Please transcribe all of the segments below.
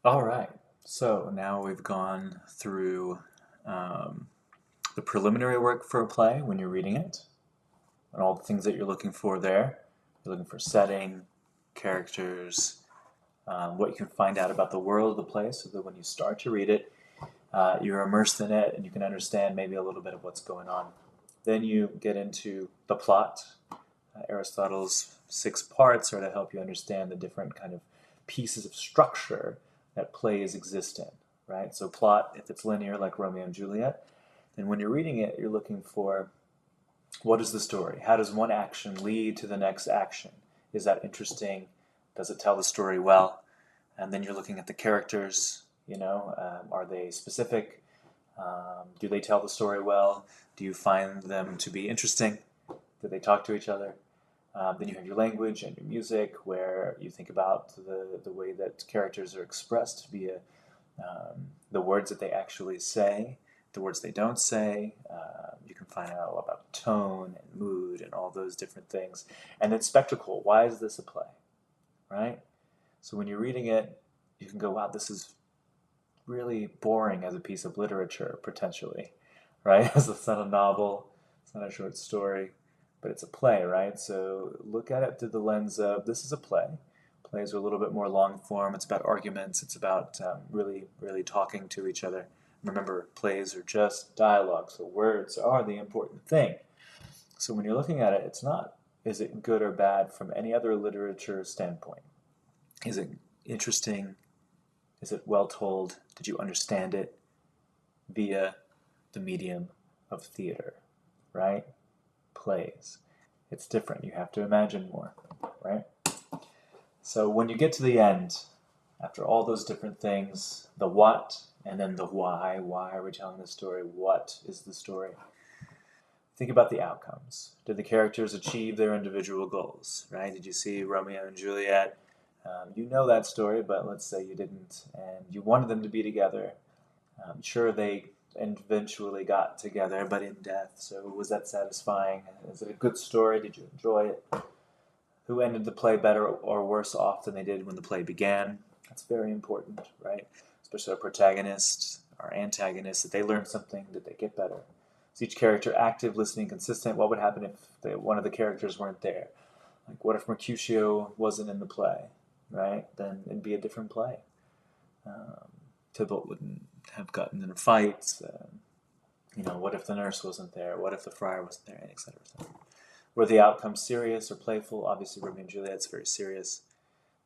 All right. So now we've gone through um, the preliminary work for a play when you're reading it, and all the things that you're looking for there. You're looking for setting, characters, what you can find out about the world of the play, so that when you start to read it, you're immersed in it and you can understand maybe a little bit of what's going on. Then you get into the plot. Aristotle's 6 parts are to help you understand the different kind of pieces of structure that plays exist in, right? So plot, if it's linear like Romeo and Juliet, then when you're reading it, you're looking for what is the story? How does one action lead to the next action? Is that interesting? Does it tell the story well? And then you're looking at the characters, are they specific? Do they tell the story well? Do you find them to be interesting? Do they talk to each other? Then you have your language and your music, where you think about the way that characters are expressed via the words that they actually say, the words they don't say. You can find out all about tone and mood and all those different things. And then spectacle. Why is this a play? Right? So when you're reading it, you can go, wow, this is really boring as a piece of literature, potentially. Right? It's not a novel, it's not a short story, but it's a play, right? So look at it through the lens of this is a play. Plays are a little bit more long form. It's about arguments. It's about really, really talking to each other. Remember, plays are just dialogue, so words are the important thing. So when you're looking at it, it's not, is it good or bad from any other literature standpoint? Is it interesting? Is it well told? Did you understand it via the medium of theater, right? Plays. It's different. You have to imagine more, right? So when you get to the end, after all those different things, the what and then the why are we telling the story? What is the story? Think about the outcomes. Did the characters achieve their individual goals, right? Did you see Romeo and Juliet? You know that story, but let's say you didn't, and you wanted them to be together. Sure, they eventually got together, but in death. So was that satisfying? Is it a good story? Did you enjoy it? Who ended the play better or worse off than they did when the play began? That's very important, right? Especially our protagonists, our antagonists. Did they learn something? Did they get better? Is each character active, listening, consistent? What would happen if one of the characters weren't there? Like, what if Mercutio wasn't in the play, right? Then it'd be a different play. Um, Tybalt wouldn't have gotten in fights. What if the nurse wasn't there? What if the friar wasn't there? Et cetera, et cetera. Were the outcomes serious or playful? Obviously, Romeo and Juliet's very serious.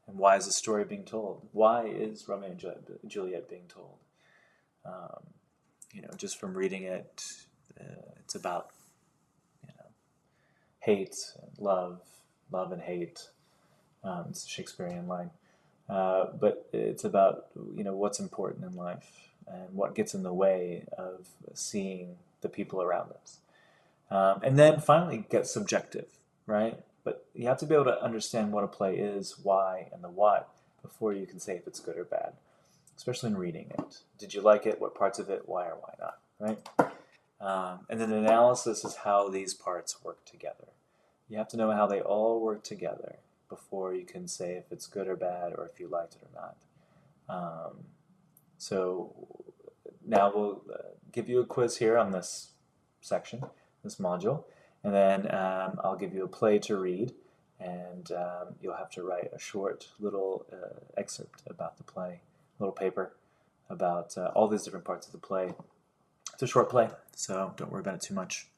And why is the story being told? Why is Romeo and Juliet being told? Um, just from reading it, it's about hate and love and hate. It's a Shakespearean line. But it's about what's important in life and what gets in the way of seeing the people around us. And then finally get subjective, right? But you have to be able to understand what a play is, why, and the what before you can say if it's good or bad, especially in reading it. Did you like it? What parts of it? Why or why not, right? And then analysis is how these parts work together. You have to know how they all work together before you can say if it's good or bad or if you liked it or not. So now we'll give you a quiz here on this section, this module, and then I'll give you a play to read, and you'll have to write a short little excerpt about the play, a little paper about all these different parts of the play. It's a short play, so don't worry about it too much.